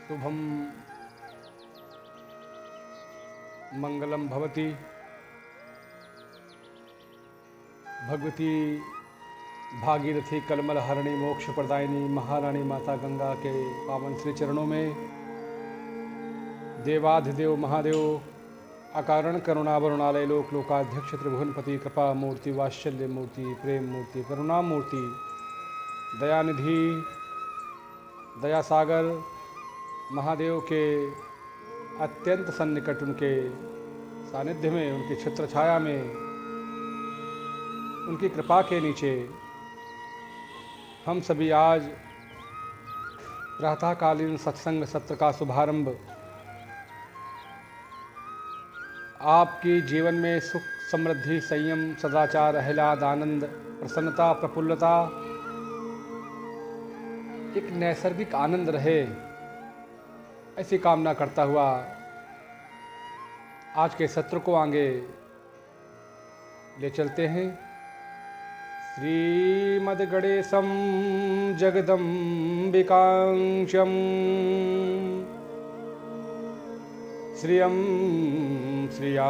शुभम मंगलम भवती भगवती भागीरथी कलमल हरणी मोक्ष प्रदायिनी महारानी माता गंगा के पावन श्री चरणों में देवाधिदेव महादेव अकारण करुणावरुणालय लोक लोकाध्यक्ष त्रिभुवनपति कृपा मूर्ति वात्सल्य मूर्ति प्रेम मूर्ति करुणा मूर्ति दयानिधि दयासागर महादेव के अत्यंत सन्निकट उनके सानिध्य में उनकी छत्र छाया में उनकी कृपा के नीचे हम सभी आज प्रातःकालीन सत्संग सत्र का शुभारंभ आपकी जीवन में सुख समृद्धि संयम सदाचार आह्लाद आनंद प्रसन्नता प्रफुल्लता एक नैसर्गिक आनंद रहे ऐसी कामना करता हुआ आज के सत्र को आगे ले चलते हैं। श्रीमद्गणेशं जगदम्बिकांशं श्रियं श्रियां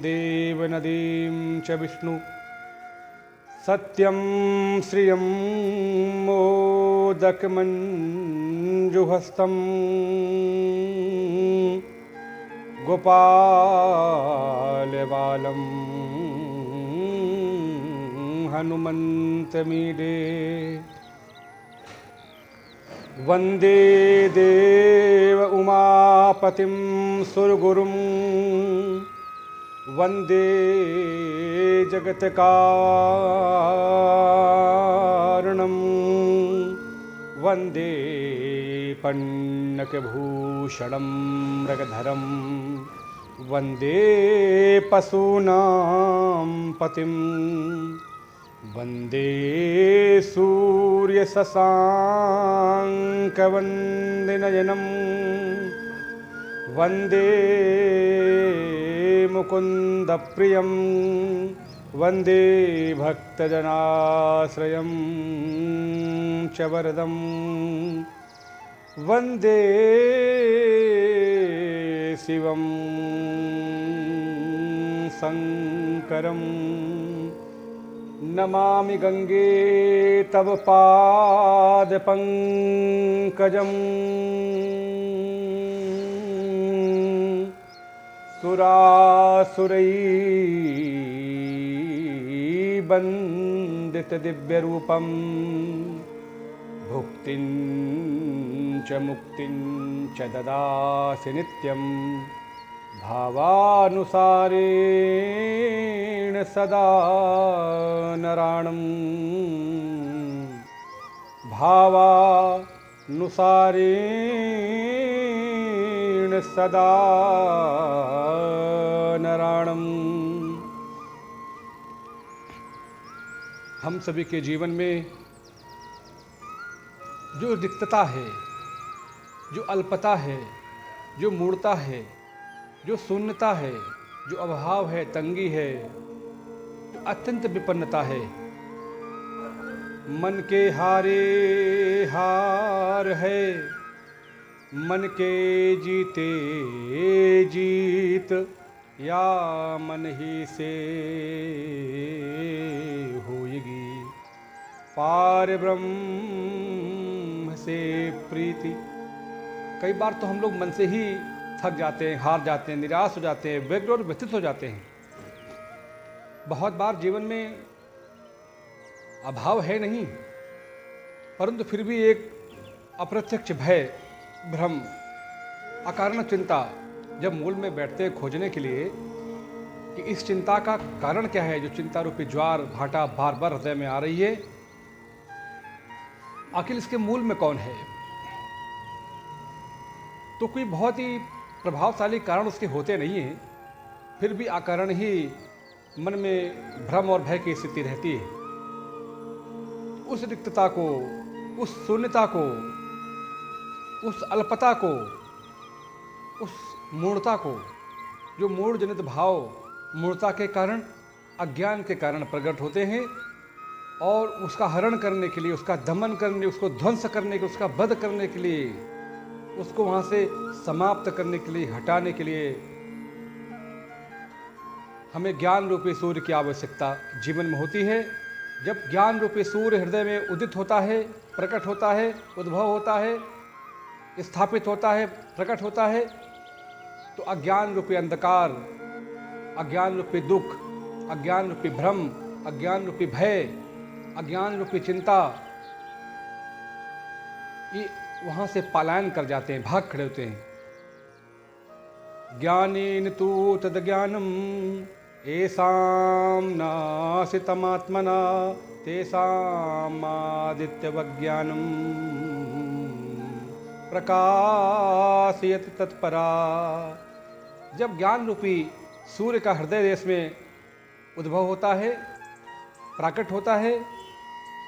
देवनदीं च विष्णु सत्यं श्रियं मोदकमञ्जुहस्तं गोपालबालं हनुमन्तमीडे वन्दे देव उमापतिं सुरगुरुं वन्दे जगत्कारणं वन्दे पन्नकभूषणं मृगधरं वन्दे पशूनां पतिं वन्दे सूर्यशशाङ्कवन्दनयनं वन्दे मुकुन्दप्रियं वन्दे भक्तजनाश्रयं च वरदं वन्दे शिवं शङ्करं नमामि गंगे तव पादपङ्कजं सुरासुरैर्वन्दितदिव्यरूपं भुक्तिं च मुक्तिं च ददासि नित्यं भावानुसारेण सदा नराणं भावानुसारेण सदा नराणं। हम सभी के जीवन में जो रिक्तता है, जो अल्पता है, जो मूढ़ता है, जो शून्यता है, जो अभाव है, तंगी है, जो अत्यंत विपन्नता है, मन के हारे हार है, मन के जीते जीत या मन ही से होएगी पार ब्रह्म से प्रीति। कई बार तो हम लोग मन से ही थक जाते हैं, हार जाते हैं, निराश हो जाते हैं, व्यग्र और व्यथित हो जाते हैं। बहुत बार जीवन में अभाव है नहीं, परंतु फिर भी एक अप्रत्यक्ष भय, भ्रम, अकारण चिंता जब मूल में बैठते हैं खोजने के लिए कि इस चिंता का कारण क्या है, जो चिंता रूपी ज्वार भाटा बार बार हृदय में आ रही है, आखिर इसके मूल में कौन है। तो कोई बहुत ही प्रभावशाली कारण उसके होते नहीं हैं, फिर भी अकारण ही मन में भ्रम और भय की स्थिति रहती है। उस रिक्तता को, उस शून्यता को, उस अल्पता को, उस मूढ़ता को, जो मूढ़ जनित भाव मूढ़ता के कारण, अज्ञान के कारण प्रकट होते हैं, और उसका हरण करने के लिए, उसका दमन करने, उसको ध्वंस करने के, उसका वध करने के लिए, उसको वहाँ से समाप्त करने के लिए, हटाने के लिए हमें ज्ञान रूपी सूर्य की आवश्यकता जीवन में होती है। जब ज्ञान रूपी सूर्य हृदय में उदित होता है, प्रकट होता है, उद्भव होता है, स्थापित होता है, प्रकट होता है, तो अज्ञान रूपी अंधकार, अज्ञान रूपी दुख, अज्ञान रूपी भ्रम, अज्ञान रूपी भय, अज्ञान रूपी चिंता, ये वहां से पलायन कर जाते हैं, भाग खड़े होते हैं। ज्ञानेन तु तद ज्ञानम येषां नासितमात्मना तेषाम् आदित्यवज्ञानम प्रकाशयति तत्परा। जब ज्ञान रूपी सूर्य का हृदय देश में उद्भव होता है, प्रकट होता है,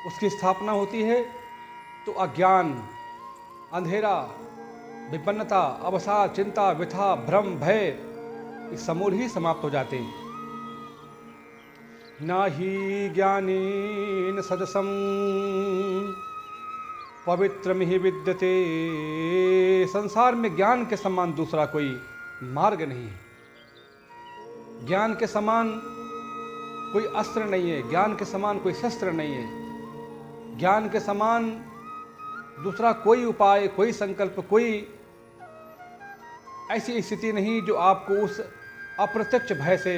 उसकी स्थापना होती है, तो अज्ञान, अंधेरा, विपन्नता, अवसाद, चिंता, व्यथा, भ्रम, भय, ये समूल ही समाप्त हो जाते हैं। नाहि ज्ञानेन सदसम पवित्रमिहि विद्यते। संसार में ज्ञान के समान दूसरा कोई मार्ग नहीं है। ज्ञान के समान कोई अस्त्र नहीं है, ज्ञान के समान कोई शस्त्र नहीं है, ज्ञान के समान दूसरा कोई उपाय, कोई संकल्प, कोई ऐसी स्थिति नहीं जो आपको उस अप्रत्यक्ष भय से,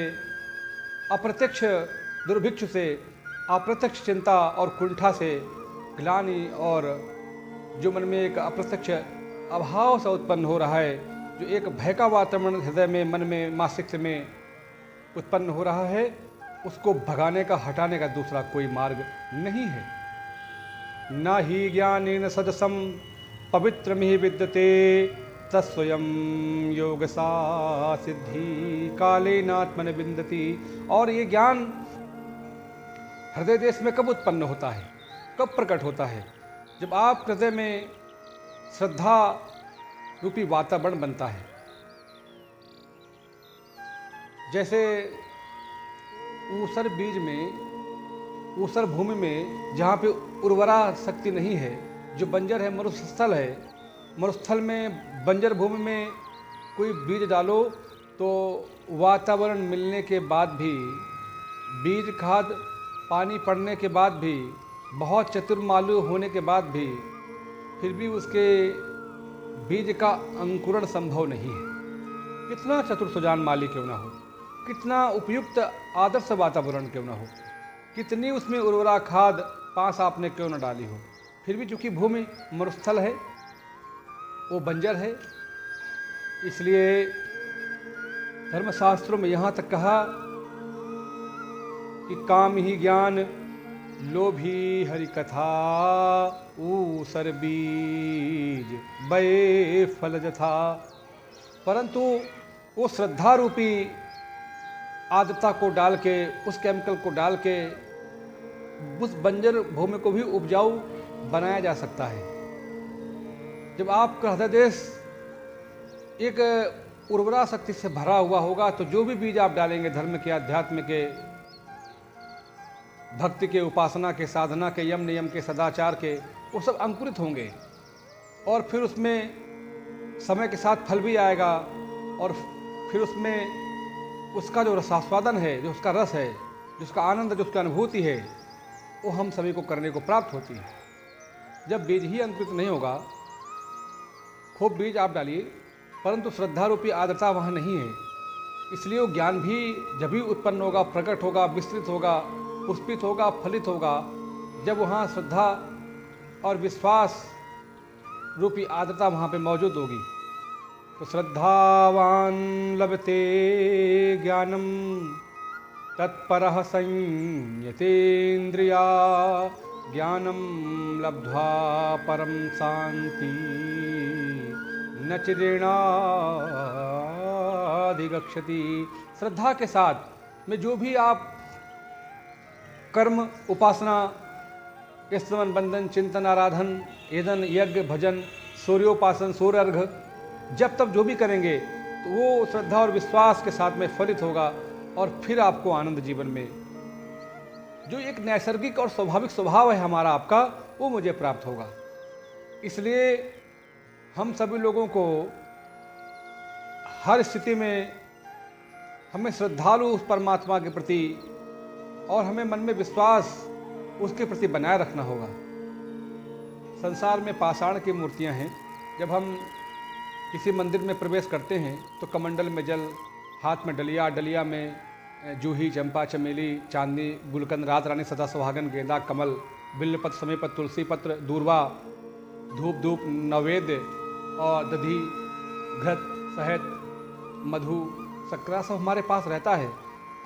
अप्रत्यक्ष दुर्भिक्ष से, अप्रत्यक्ष चिंता और कुंठा से, ग्लानि और जो मन में एक अप्रत्यक्ष अभाव सा उत्पन्न हो रहा है, जो एक भय का वातावरण हृदय में, मन में, मस्तिष्क में उत्पन्न हो रहा है, उसको भगाने का, हटाने का दूसरा कोई मार्ग नहीं है। न ही ज्ञानेन सदसम पवित्रमिहि विद्यते तत्स्वयं योग सा सिद्धि कालेनात्मन विन्दति। और ये ज्ञान हृदय देश में कब उत्पन्न होता है, कब प्रकट होता है? जब आप हृदय में श्रद्धा रूपी वातावरण बनता है। जैसे ऊसर बीज में, ऊसर भूमि में जहाँ पे उर्वरा शक्ति नहीं है, जो बंजर है, मरुस्थल है, मरुस्थल में बंजर भूमि में कोई बीज डालो तो वातावरण मिलने के बाद भी, बीज खाद पानी पड़ने के बाद भी, बहुत चतुर्मालू होने के बाद भी, फिर भी उसके बीज का अंकुरण संभव नहीं है। कितना चतुर सुजान माली क्यों ना हो, कितना उपयुक्त आदर्श वातावरण क्यों ना हो, कितनी उसमें उर्वरा खाद पास आपने क्यों न डाली हो, फिर भी चूंकि भूमि मरुस्थल है, वो बंजर है। इसलिए धर्मशास्त्रों में यहाँ तक कहा कि काम ही ज्ञान लोभी हरि कथा ऊसर बीज बये फल जथा। परंतु वो श्रद्धा रूपी आर्द्रता को डाल के, उस केमिकल को डाल के उस बंजर भूमि को भी उपजाऊ बनाया जा सकता है। जब आपका हृदय देश एक उर्वरा शक्ति से भरा हुआ होगा तो जो भी बीज आप डालेंगे धर्म के, अध्यात्म के, भक्ति के, उपासना के, साधना के, यम नियम के, सदाचार के, वो सब अंकुरित होंगे और फिर उसमें समय के साथ फल भी आएगा और फिर उसमें उसका जो रसास्वादन है, जो उसका रस है, जो उसका आनंद, जो उसकी अनुभूति है, वो हम सभी को करने को प्राप्त होती है। जब बीज ही अंकुरित नहीं होगा, खूब बीज आप डालिए परंतु श्रद्धा रूपी आर्द्रता वहाँ नहीं है, इसलिए वो ज्ञान भी जब भी उत्पन्न होगा, प्रकट होगा, विस्तृत होगा, पुष्पित होगा, फलित होगा, जब वहाँ श्रद्धा और विश्वास रूपी आर्द्रता वहाँ पे मौजूद होगी। तो श्रद्धावान लभते ज्ञानम तत्परः संयतेन्द्रिया ज्ञानम लब्ध्वा परम शांति न चिरेणाधिगच्छति। श्रद्धा के साथ में जो भी आप कर्म, उपासना, स्तवन, बंधन, चिंतन, आराधन, एदन, यज्ञ, भजन, सूर्योपासन, सूर्य अर्घ, जब तब जो भी करेंगे तो वो श्रद्धा और विश्वास के साथ में फलित होगा और फिर आपको आनंद जीवन में जो एक नैसर्गिक और स्वाभाविक स्वभाव है हमारा आपका, वो मुझे प्राप्त होगा। इसलिए हम सभी लोगों को हर स्थिति में हमें श्रद्धालु उस परमात्मा के प्रति और हमें मन में विश्वास उसके प्रति बनाए रखना होगा। संसार में पाषाण की मूर्तियां हैं। जब हम किसी मंदिर में प्रवेश करते हैं तो कमंडल में जल, हाथ में डलिया, डलिया में जूही, चंपा, चमेली, चांदनी, गुलकंद, रात रानी, सदा सुहागन, गेंदा, कमल, बिल्वपत्र, समीपत्र, तुलसी पत्र, दूर्वा, धूप धूप, नैवेद्य और दधी, घृत, शहद, मधु, शक्करा सब हमारे पास रहता है।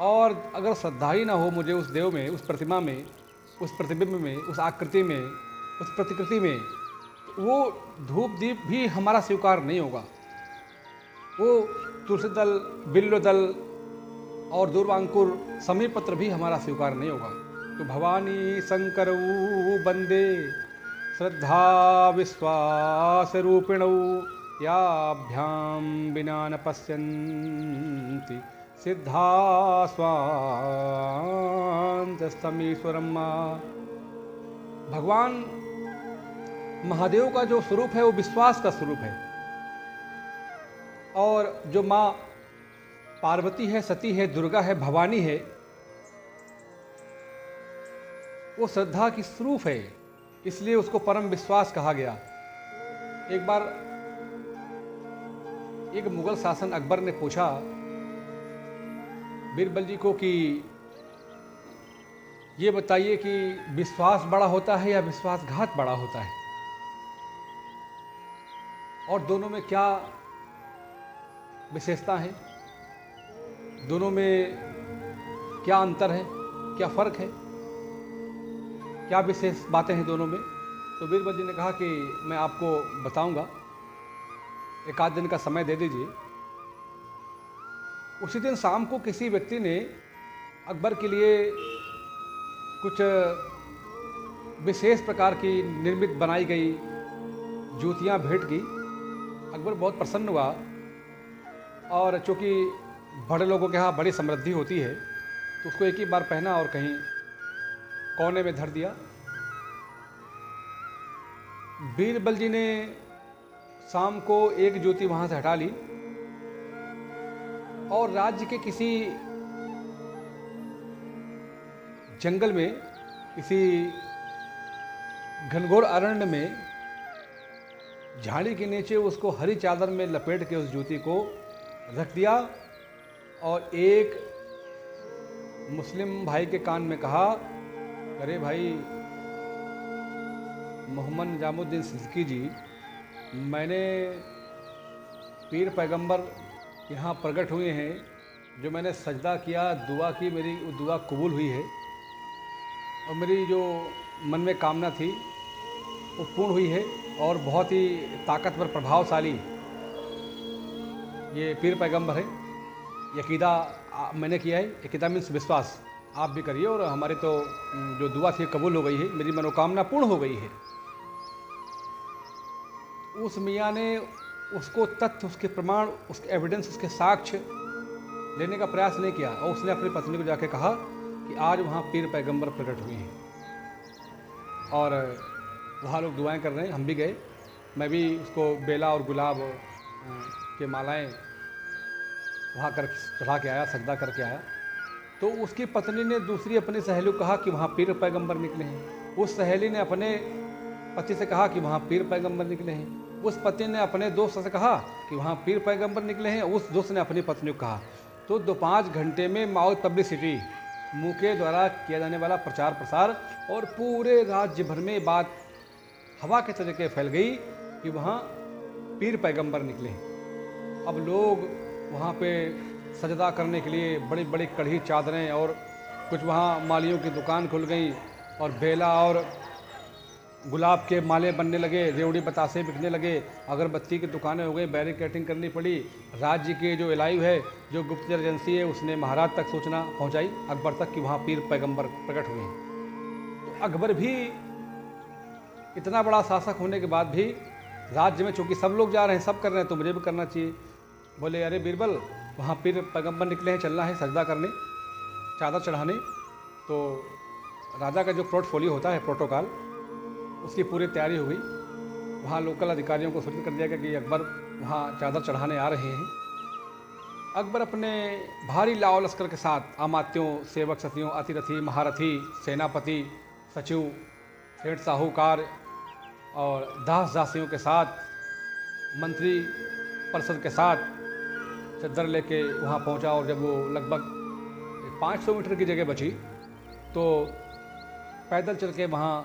और अगर श्रद्धा ही ना हो मुझे उस देव में, उस प्रतिमा में, उस प्रतिबिंब में, उस आकृति में, उस प्रतिकृति में, तो वो धूप दीप भी हमारा स्वीकार नहीं होगा। वो तुलसी दल, बिल्व दल और दूर्वांकुर, समीपत्र भी हमारा स्वीकार नहीं होगा। तो भवानी शंकर बंदे श्रद्धा विश्वास रूपिणौ याभ्याम बिना न पश्यन्ति सिद्धा स्वान्तस्तमीश्वरम्। भगवान महादेव का जो स्वरूप है वो विश्वास का स्वरूप है, और जो माँ पार्वती है, सती है, दुर्गा है, भवानी है, वो श्रद्धा की स्वरूप है, इसलिए उसको परम विश्वास कहा गया। एक बार एक मुगल शासन अकबर ने पूछा बीरबल जी को कि ये बताइए कि विश्वास बड़ा होता है या विश्वासघात बड़ा होता है, और दोनों में क्या विशेषता है, दोनों में क्या अंतर है, क्या फर्क है, क्या विशेष बातें हैं दोनों में। तो बीरबल जी ने कहा कि मैं आपको बताऊंगा, एक आध दिन का समय दे दीजिए। उसी दिन शाम को किसी व्यक्ति ने अकबर के लिए कुछ विशेष प्रकार की निर्मित बनाई गई जूतियां भेंट की। अकबर बहुत प्रसन्न हुआ, और चूँकि बड़े लोगों के यहाँ बड़ी समृद्धि होती है तो उसको एक ही बार पहना और कहीं कोने में धर दिया। बीरबल जी ने शाम को एक जूती वहाँ से हटा ली और राज्य के किसी जंगल में, किसी घनघोर अरण्य में झाड़ी के नीचे उसको हरी चादर में लपेट के उस जूती को रख दिया, और एक मुस्लिम भाई के कान में कहा, अरे भाई मोहम्मद निजामुद्दीन सिद्दीकी जी, मैंने पीर पैगंबर यहाँ प्रकट हुए हैं, जो मैंने सजदा किया, दुआ की, मेरी वो दुआ कबूल हुई है, और मेरी जो मन में कामना थी वो पूर्ण हुई है, और बहुत ही ताकतवर प्रभावशाली ये पीर पैगंबर है। यकीदा मैंने किया है, यकीदा मीन्स विश्वास, आप भी करिए, और हमारी तो जो दुआ थी कबूल हो गई है, मेरी मनोकामना पूर्ण हो गई है। उस मियाँ ने उसको तथ्य, उसके प्रमाण, उसके एविडेंस, उसके साक्ष्य लेने का प्रयास नहीं किया, और उसने अपनी पत्नी को जाके कहा कि आज वहाँ पीर पैगंबर प्रकट हुए हैं, और वहाँ लोग दुआएं कर रहे हैं, हम भी गए, मैं भी उसको बेला और गुलाब के मालाएं वहाँ कर चढ़ा के आया, सजदा करके आया। तो उसकी पत्नी ने दूसरी अपनी सहेली को कहा कि वहाँ पीर पैगंबर निकले हैं। उस सहेली ने अपने पति से कहा कि वहाँ पीर पैगंबर निकले हैं। उस पति ने अपने दोस्त से कहा कि वहाँ पीर पैगंबर निकले हैं। उस दोस्त ने अपनी पत्नी को कहा। तो 2-5 घंटे में माउथ पब्लिसिटी, मुँह के द्वारा किया जाने वाला प्रचार प्रसार, और पूरे राज्य भर में बात हवा के तरीके फैल गई कि वहाँ पीर पैगंबर निकले हैं। अब लोग वहाँ पे सजदा करने के लिए बड़ी बड़ी कढ़ी चादरें, और कुछ वहाँ मालियों की दुकान खुल गई, और बेला और गुलाब के माले बनने लगे, रेवड़ी बतासे बिकने लगे, अगरबत्ती की दुकानें हो गई, बैरिकेटिंग करनी पड़ी। राज्य के जो एलाइव है, जो गुप्तचर एजेंसी है, उसने महाराज तक सूचना पहुंचाई, अकबर तक, कि वहाँ पीर पैगंबर प्रकट हुए हैं। तो अकबर भी इतना बड़ा शासक होने के बाद भी राज्य में चूँकि सब लोग जा रहे हैं, सब कर रहे हैं, तो मुझे भी करना चाहिए। बोले, अरे बीरबल, वहाँ पीर पैगंबर निकले हैं, चलना है सजदा करने, चादर चढ़ाने। तो राजा का जो पोर्टफोलियो होता है, प्रोटोकॉल, उसकी पूरी तैयारी हो गई। वहाँ लोकल अधिकारियों को सूचित कर दिया गया कि अकबर वहाँ चादर चढ़ाने आ रहे हैं। अकबर अपने भारी लाव लश्कर के साथ अमात्यों, सेवक सतियों, अतिरथी, महारथी, सेनापति, सचिव, सेठ साहूकार और दास दासियों के साथ, मंत्री परिषद के साथ चद्दर लेके वहाँ पहुँचा। और जब वो लगभग 500 मीटर की जगह बची तो पैदल चल के वहाँ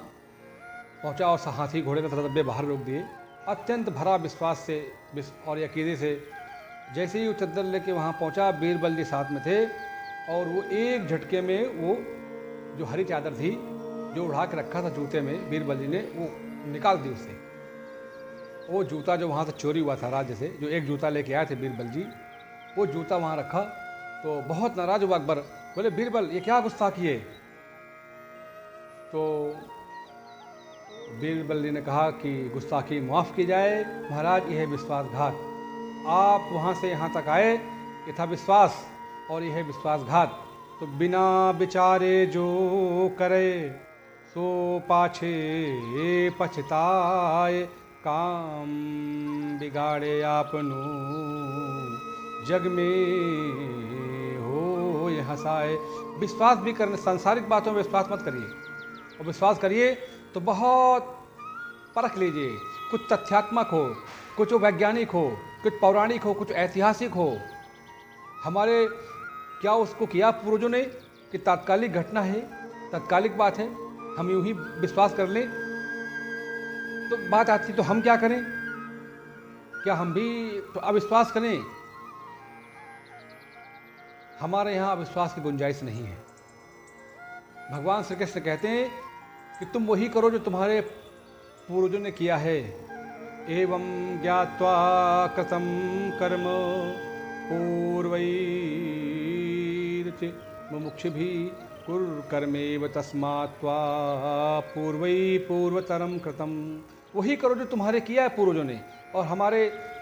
पहुँचा और हाथी घोड़े के तरतबे बाहर रोक दिए। अत्यंत भरा विश्वास से और यकीने से जैसे ही वो चद्दर लेके वहाँ पहुँचा, बीरबल जी साथ में थे और वो एक झटके में वो जो हरी चादर थी जो उड़ा के रखा था जूते में, बीरबल जी ने वो निकाल दी उससे। वो जूता जो वहाँ से चोरी हुआ था राज्य से, जो एक जूता लेके आए थे बीरबल जी, वो जूता वहाँ रखा। तो बहुत नाराज हुआ अकबर, बोले बीरबल ये क्या गुस्ताखी है? तो बीरबल जी ने कहा कि गुस्ताखी माफ़ की जाए महाराज, यह है विश्वासघात। आप वहाँ से यहाँ तक आए, ये था विश्वास और यह है विश्वासघात। तो बिना विचारे जो करे सो पाछे पछताए, काम बिगाड़े आपनु जग में हो ये हंसाए। विश्वास भी करने, सांसारिक बातों में विश्वास मत करिए, और विश्वास करिए तो बहुत परख लीजिए। कुछ तथ्यात्मक हो, कुछ वैज्ञानिक हो, कुछ पौराणिक हो, कुछ ऐतिहासिक हो। हमारे क्या उसको किया पूर्वजों ने कि तात्कालिक घटना है, तात्कालिक बात है, हम यूं ही विश्वास कर लें। तो बात आती तो हम क्या करें? क्या हम भी तो अविश्वास करें? हमारे यहाँ अविश्वास की गुंजाइश नहीं है। भगवान श्री कृष्ण कहते हैं कि तुम वही करो जो तुम्हारे पूर्वजों ने किया है। एवं ज्ञात्वा कृतं कर्म पूर्वैर्च मुमुक्षुभिः कुरु कर्मेव तस्मात् त्वा पूर्वैः पूर्वतरं कृतं। वही करो जो तुम्हारे किया है पूर्वजों ने। और हमारे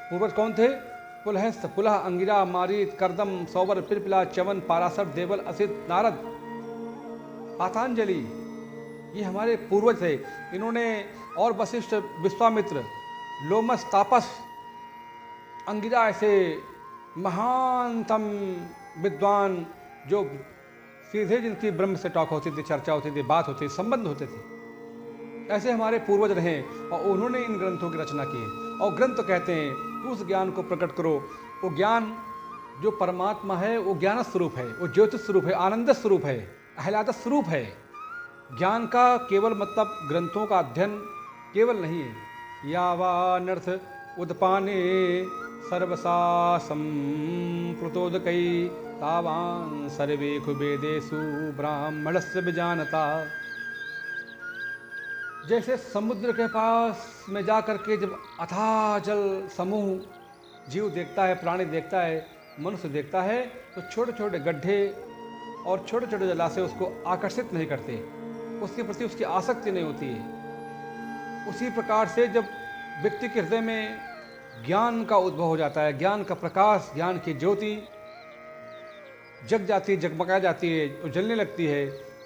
पूर्वज कौन थे? पुलहस्थ, पुलह, अंगिरा, मारीत, करदम, सौवर, पिरपिला, च्यवन, पाराशर, देवल, असित, नारद, पातांजलि, ये हमारे पूर्वज थे। इन्होंने, और वशिष्ठ, विश्वामित्र, लोमस, तापस, अंगिरा, ऐसे महानतम विद्वान जो सीधे जिनकी ब्रह्म से टॉक होती थी, चर्चा होती थी, बात होती थी, संबंध होते थे, ऐसे हमारे पूर्वज रहे और उन्होंने इन ग्रंथों की रचना की। और ग्रंथ तो कहते हैं कि उस ज्ञान को प्रकट करो। वो ज्ञान जो परमात्मा है, वो ज्ञान स्वरूप है, वो ज्योतिष स्वरूप है, आनंद स्वरूप है, आह्लाद स्वरूप है। ज्ञान का केवल मतलब ग्रंथों का अध्ययन केवल नहीं है। यावानर्थ उदपाने सर्वसासम प्रोतोदकै तावान सर्वेषु वेदेषु ब्राह्मणस्य विजानता। जैसे समुद्र के पास में जा कर के जब अथाह जल समूह जीव देखता है, प्राणी देखता है, मनुष्य देखता है, तो छोटे छोटे गड्ढे और छोटे छोटे जलाशय उसको आकर्षित नहीं करते, उसके प्रति उसकी आसक्ति नहीं होती है। उसी प्रकार से जब व्यक्ति के हृदय में ज्ञान का उद्भव हो जाता है, ज्ञान का प्रकाश, ज्ञान की ज्योति जग जाती है, जगमगा जाती है, वो जलने लगती है,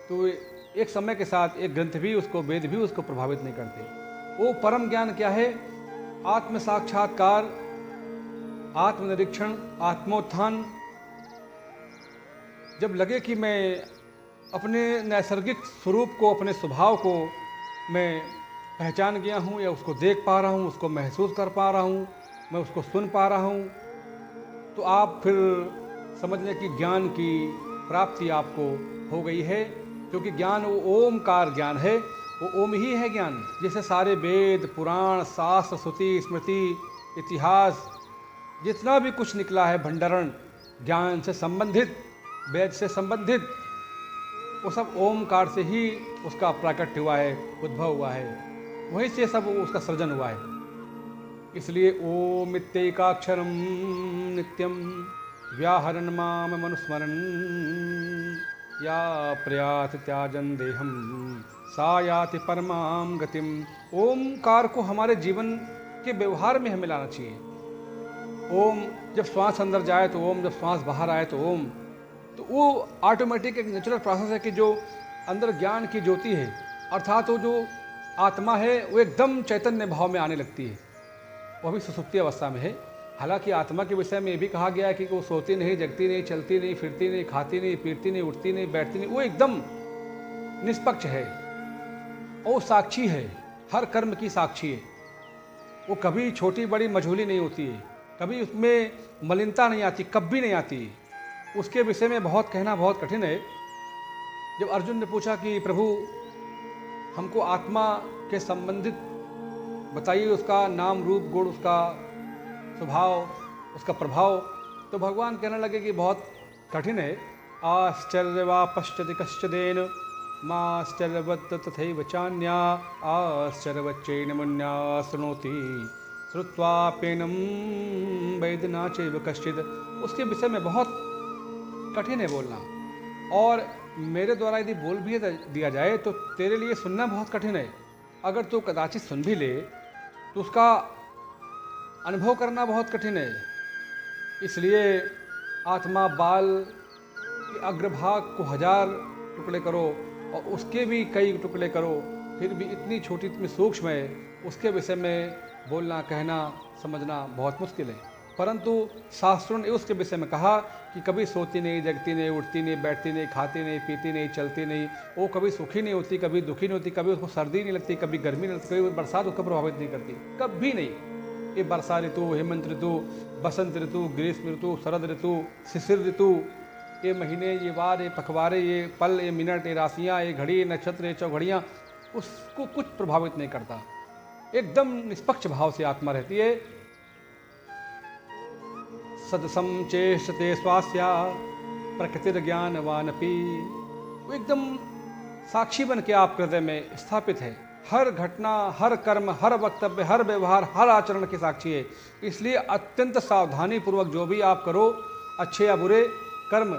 तो एक समय के साथ एक ग्रंथ भी उसको, वेद भी उसको प्रभावित नहीं करते। वो परम ज्ञान क्या है? आत्म साक्षात्कार, आत्मनिरीक्षण, आत्मोत्थान। जब लगे कि मैं अपने नैसर्गिक स्वरूप को, अपने स्वभाव को मैं पहचान गया हूँ, या उसको देख पा रहा हूँ, उसको महसूस कर पा रहा हूँ, मैं उसको सुन पा रहा हूँ, तो आप फिर समझ लें कि ज्ञान की प्राप्ति आपको हो गई है। क्योंकि ज्ञान वो ओमकार ज्ञान है, वो ओम ही है ज्ञान। जैसे सारे वेद, पुराण, शास्त्र, श्रुति, स्मृति, इतिहास, जितना भी कुछ निकला है भंडारण ज्ञान से संबंधित, वेद से संबंधित, वो सब ओमकार से ही उसका प्राकट्य हुआ है, उद्भव हुआ है, वहीं से सब उसका सृजन हुआ है। इसलिए ओम इत्यैकाक्षरम नित्यम व्याहरण माम मनुस्मरण या प्रयात त्याजन देहम सा याति परमाम गतिम। ओमकार को हमारे जीवन के व्यवहार में हमें लाना चाहिए। ओम जब श्वास अंदर जाए तो ओम, जब श्वास बाहर आए तो ओम। तो वो ऑटोमेटिक एक नेचुरल प्रोसेस है कि जो अंदर ज्ञान की ज्योति है, अर्थात वो जो आत्मा है वो एकदम चैतन्य भाव में आने लगती है। वो अभी सुसुप्ति अवस्था में है। हालांकि आत्मा के विषय में ये भी कहा गया है कि वो सोती नहीं, जगती नहीं, चलती नहीं, फिरती नहीं, खाती नहीं, पीती नहीं, उठती नहीं, बैठती नहीं, वो एकदम निष्पक्ष है, वो साक्षी है, हर कर्म की साक्षी है। वो कभी छोटी बड़ी मझोली नहीं होती है, कभी उसमें मलिनता नहीं आती, कभी नहीं आती। उसके विषय में बहुत कहना बहुत कठिन है। जब अर्जुन ने पूछा कि प्रभु हमको आत्मा के संबंधित बताइए, उसका नाम रूप गुण, उसका स्वभाव, उसका प्रभाव, तो भगवान कहने लगे कि बहुत कठिन है। आश्चर्यवा पश्यति कश्चिदेन माश्चर्यवत् तथैव चान्या आश्चर्यवच्चैन मुन्या शृणोति श्रुत्वाप्येनं वेदना चैव कश्चित्। उसके विषय में बहुत कठिन है बोलना, और मेरे द्वारा यदि बोल भी दिया जाए तो तेरे लिए सुनना बहुत कठिन है। अगर तू कदाचित सुन भी ले तो उसका अनुभव करना बहुत कठिन है। इसलिए आत्मा बाल के अग्रभाग को 1000 टुकड़े करो और उसके भी कई टुकड़े करो, फिर भी इतनी छोटी, इतनी सूक्ष्म है, उसके विषय में बोलना, कहना, समझना बहुत मुश्किल है। परंतु शास्त्रों ने उसके विषय में कहा कि कभी सोती नहीं, जगती नहीं, उठती नहीं, बैठती नहीं, खाती नहीं, पीती नहीं, चलती नहीं, वो कभी सुखी नहीं होती, कभी दुखी नहीं होती, कभी उसको सर्दी नहीं लगती, कभी गर्मी नहीं लगती, कभी बरसात उसको प्रभावित नहीं करती, कभी नहीं। ये वर्षा ऋतु, हेमंत ऋतु, बसंत ऋतु, ग्रीष्म ऋतु, शरद ऋतु, शिशिर ऋतु, ये महीने, ये वार, ये पखवारे, ये पल, ये मिनट, ये राशियाँ, ये घड़ी, ये नक्षत्र, ये चौघड़ियाँ, उसको कुछ प्रभावित नहीं करता। एकदम निष्पक्ष भाव से आत्मा रहती है। सदसम चेष्टते स्वास्या प्रकृतिर्ज्ञानवानपि। वो एकदम साक्षी बन के आप हृदय में स्थापित है। हर घटना, हर कर्म, हर वक्तव्य, हर व्यवहार, हर आचरण की साक्षी है। इसलिए अत्यंत सावधानी पूर्वक जो भी आप करो, अच्छे या बुरे कर्म,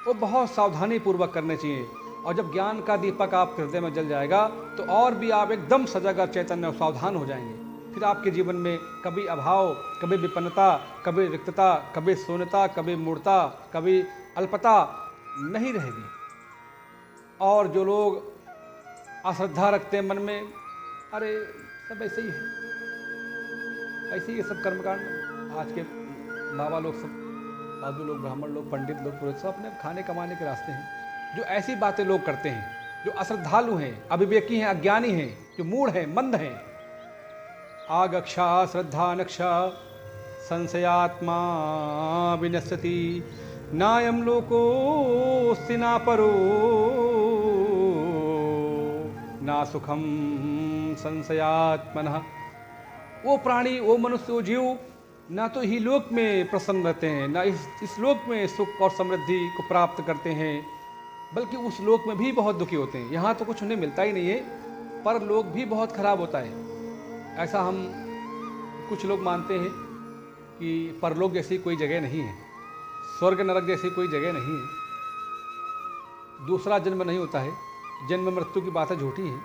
वो बहुत सावधानी पूर्वक करने चाहिए। और जब ज्ञान का दीपक आप हृदय में जल जाएगा तो और भी आप एकदम सजग और चैतन्य और सावधान हो जाएंगे। फिर आपके जीवन में कभी अभाव, कभी विपन्नता, कभी रिक्तता, कभी शून्यता, कभी मूढ़ता, कभी अल्पता नहीं रहेगी। और जो लोग अश्रद्धा रखते हैं मन में, अरे सब ऐसे ही है, ऐसे ही है सब कर्मकांड। आज के बाबा लोग, सब साधु लोग, ब्राह्मण लोग, पंडित लोग, पुरोहित, सब अपने खाने कमाने के रास्ते हैं। जो ऐसी बातें लोग करते हैं, जो अश्रद्धालु हैं, अविवेकी हैं, अज्ञानी हैं, जो मूढ़ हैं, मंद हैं, आगक्षा श्रद्धा नक्षा संशयात्मा विनश्यति नायम लोकोऽस्ति ना परो ना सुखम संशयात्मनः। वो प्राणी, वो मनुष्य, वो जीव ना तो ही लोक में प्रसन्न रहते हैं, ना इस लोक में सुख और समृद्धि को प्राप्त करते हैं, बल्कि उस लोक में भी बहुत दुखी होते हैं। यहाँ तो कुछ उन्हें मिलता ही नहीं है, पर लोक भी बहुत खराब होता है। ऐसा हम कुछ लोग मानते हैं कि परलोक जैसी कोई जगह नहीं है, स्वर्ग नरक जैसी कोई जगह नहीं है, दूसरा जन्म नहीं होता है, जन्म मृत्यु की बातें झूठी हैं।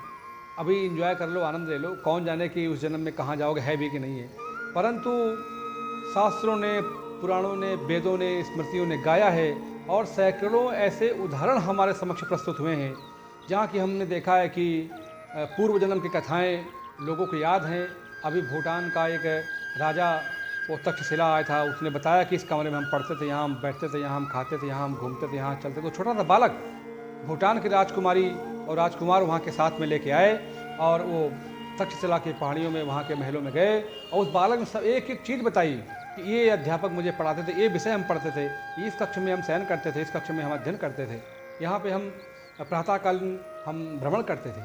अभी इंजॉय कर लो, आनंद ले लो, कौन जाने कि उस जन्म में कहाँ जाओगे, है भी कि नहीं है। परंतु शास्त्रों ने, पुराणों ने, वेदों ने, स्मृतियों ने गाया है, और सैकड़ों ऐसे उदाहरण हमारे समक्ष प्रस्तुत हुए हैं जहाँ कि हमने देखा है कि पूर्व जन्म की कथाएं लोगों को याद हैं। अभी भूटान का एक राजा, वो तक्षशिला आया था, उसने बताया कि इस कमरे में हम पढ़ते थे, यहाँ हम बैठते थे, यहाँ हम खाते थे, यहाँ हम घूमते थे, यहाँ चलते थे। तो छोटा सा बालक भूटान की राजकुमारी और राजकुमार वहाँ के साथ में लेके आए, और वो तक्षशिला की पहाड़ियों में, वहाँ के महलों में गए, और उस बालक ने सब एक एक चीज़ बताई कि ये अध्यापक मुझे पढ़ाते थे, ये विषय हम पढ़ते थे, इस कक्ष में हम शयन करते थे, इस कक्ष में हम अध्ययन करते थे, यहाँ पे हम प्रातःकालीन हम भ्रमण करते थे।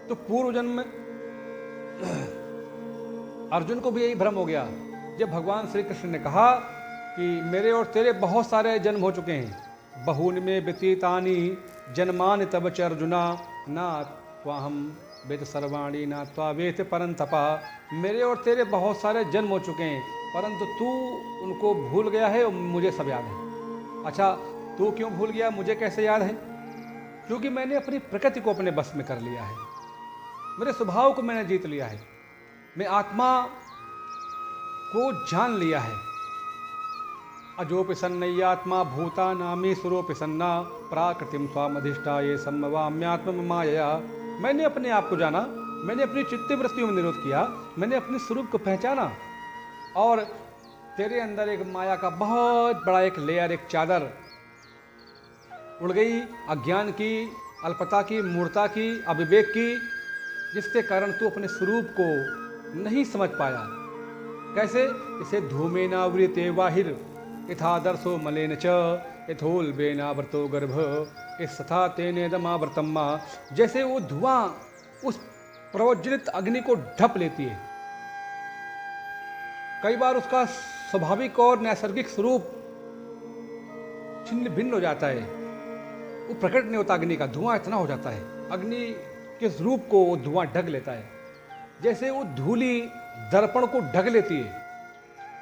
तो पूर्व जन्म में अर्जुन को भी यही भ्रम हो गया जब भगवान श्री कृष्ण ने कहा कि मेरे और तेरे बहुत सारे जन्म हो चुके हैं, बहूनि में व्यतीतानि जन्मानि तब च अर्जुना ना त्वाहम वेद सर्वाणी ना त्वा वेद परंतपा। मेरे और तेरे बहुत सारे जन्म हो चुके हैं, परंतु तू उनको भूल गया है और मुझे सब याद है। अच्छा, तू क्यों भूल गया, मुझे कैसे याद है? क्योंकि मैंने अपनी प्रकृति को अपने बस में कर लिया है, मेरे स्वभाव को मैंने जीत लिया है, मैं आत्मा को जान लिया है। अजोपि सन्नय्यात्मा भूतानामी सुरोपि सन्ना प्राकृतिम स्वामधिष्ठाये सम्मवाम्यात्म मायया। मैंने अपने आप को जाना, मैंने अपनी चित्त वृत्तियों में निरोध किया, मैंने अपने स्वरूप को पहचाना, और तेरे अंदर एक माया का बहुत बड़ा एक लेयर, एक चादर उड़ गई, अज्ञान की, अल्पता की, मूर्ता की, अविवेक की, जिसके कारण तू अपने स्वरूप को नहीं समझ पाया। कैसे? इसे धूमेनावृते वाहिर यथादर्शो मलेन च यथोल्बेनावृतो गर्भ इस तथा तेनेदमावृतम्मा। जैसे वो धुआं उस प्रज्वलित अग्नि को ढप लेती है, कई बार उसका स्वाभाविक और नैसर्गिक स्वरूप छिन्न भिन्न हो जाता है, वो प्रकट नहीं होता। अग्नि का धुआं इतना हो जाता है, अग्नि के स्वरूप को वो धुआं ढक लेता है। जैसे वो धूली दर्पण को ढक लेती है,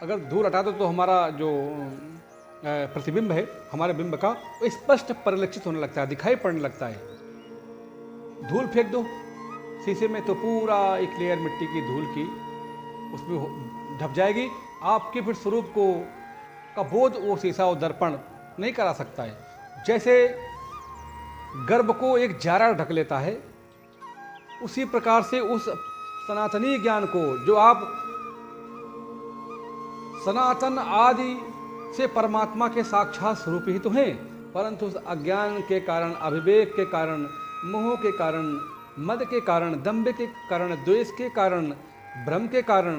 अगर धूल हटा दो तो हमारा जो प्रतिबिंब है, हमारे बिंब का, वो स्पष्ट परिलक्षित होने लगता है, दिखाई पड़ने लगता है। धूल फेंक दो शीशे में तो पूरा एक लेयर मिट्टी की धूल की उसमें ढप जाएगी। आपके फिर स्वरूप को का बोध वो शीशा और दर्पण नहीं करा सकता है। जैसे गर्भ को एक जारा ढक लेता है, उसी प्रकार से उस सनातनी ज्ञान को, जो आप सनातन आदि से परमात्मा के साक्षात स्वरूप ही तो हैं, परंतु उस अज्ञान के कारण, अविवेक के कारण, मोह के कारण, मद के कारण, दंभ के कारण, द्वेष के कारण, भ्रम के कारण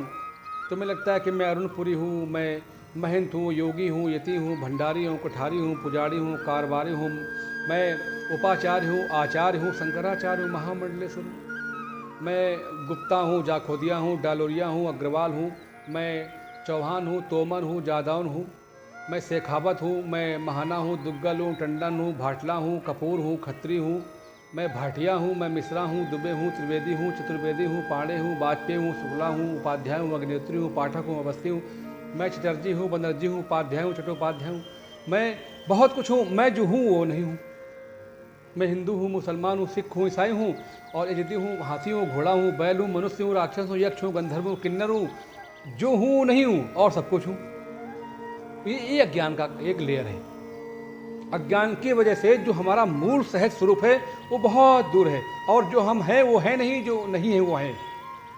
तुम्हें लगता है कि मैं अरुणपुरी हूँ, मैं महंत हूँ, योगी हूँ, यति हूँ, भंडारी हूँ, कुठारी हूँ, पुजारी हूँ, कारवारी हूँ, मैं उपाचार्य हूँ, आचार्य हूँ, शंकराचार्य हूँ, महामंडलेश्वर हूँ, मैं गुप्ता हूँ, जाखोदिया हूँ, डालोरिया हूँ, अग्रवाल हूँ, मैं चौहान हूँ, तोमर हूँ, जादौन हूँ, मैं शेखावत हूँ, मैं महाना हूँ, दुग्गल हूँ, टंडन हूँ, भाटला हूँ, कपूर हूँ, खत्री हूँ, मैं भाटिया हूँ, मैं मिश्रा हूँ, दुबे हूँ, त्रिवेदी हूँ, चतुर्वेदी हूँ, पांडे हूँ, वाजपेयी हूँ, शुक्ला हूँ, उपाध्याय हूँ, अग्निहोत्री हूँ, पाठक हूँ, अवस्थी हूँ, मैं चटर्जी हूँ, बनर्जी हूँ, उपाध्याय हूँ, चट्टोपाध्याय हूँ, मैं बहुत कुछ हूँ, मैं जो हूँ वो नहीं हूँ। मैं हिंदू हूँ, मुसलमान हूँ, सिख हूँ, ईसाई हूँ, और यजिदी हूँ, हाथी हूँ, घोड़ा हूँ, बैल हूँ, मनुष्य हूँ, राक्षस हूँ, यक्ष हूँ, गंधर्व हूँ, किन्नर हूँ, जो हूँ नहीं हूँ और सब कुछ हूँ। ये अज्ञान का एक लेयर है। अज्ञान की वजह से जो हमारा मूल सहज स्वरूप है वो बहुत दूर है, और जो हम हैं वो है नहीं, जो नहीं है वो है।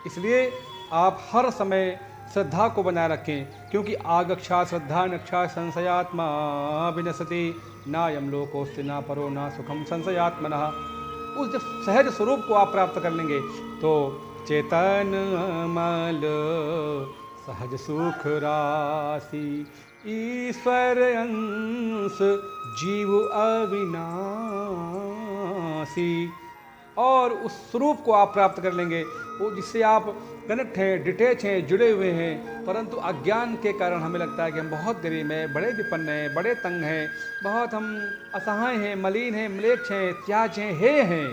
इसलिए आप हर समय श्रद्धा को बनाए रखें, क्योंकि आगक्षा श्रद्धा नक्षा संशयात्मा विनशति नायम लोकोस्ति ना परो ना सुखम संशयात्मनः। उस जब सहज स्वरूप को आप प्राप्त कर लेंगे तो चेतन अमल सहज सुख राशि ईश्वर अंश जीव अविनाशी, और उस स्वरूप को आप प्राप्त कर लेंगे वो जिससे आप कनेक्ट हैं, डिटेच हैं, जुड़े हुए हैं। परंतु अज्ञान के कारण हमें लगता है कि हम बहुत गरीब हैं, बड़े विपन्न हैं, बड़े तंग हैं, बहुत हम असहाय हैं, मलिन हैं, म्लेच्छ हैं, त्याज हैं, हे हैं,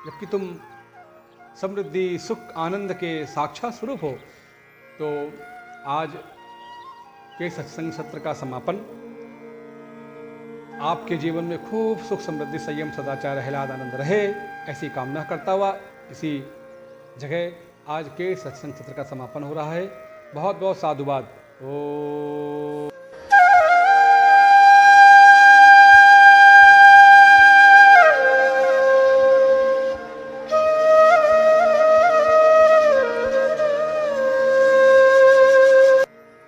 जबकि तुम समृद्धि, सुख, आनंद के साक्षात स्वरूप हो। तो आज के सत्संग सत्र का समापन आपके जीवन में खूब सुख, समृद्धि, संयम, सदाचार, आह्लाद, आनंद रहे, ऐसी कामना करता हुआ इसी जगह आज के सत्संग सत्र का समापन हो रहा है। बहुत बहुत साधुवाद। ओ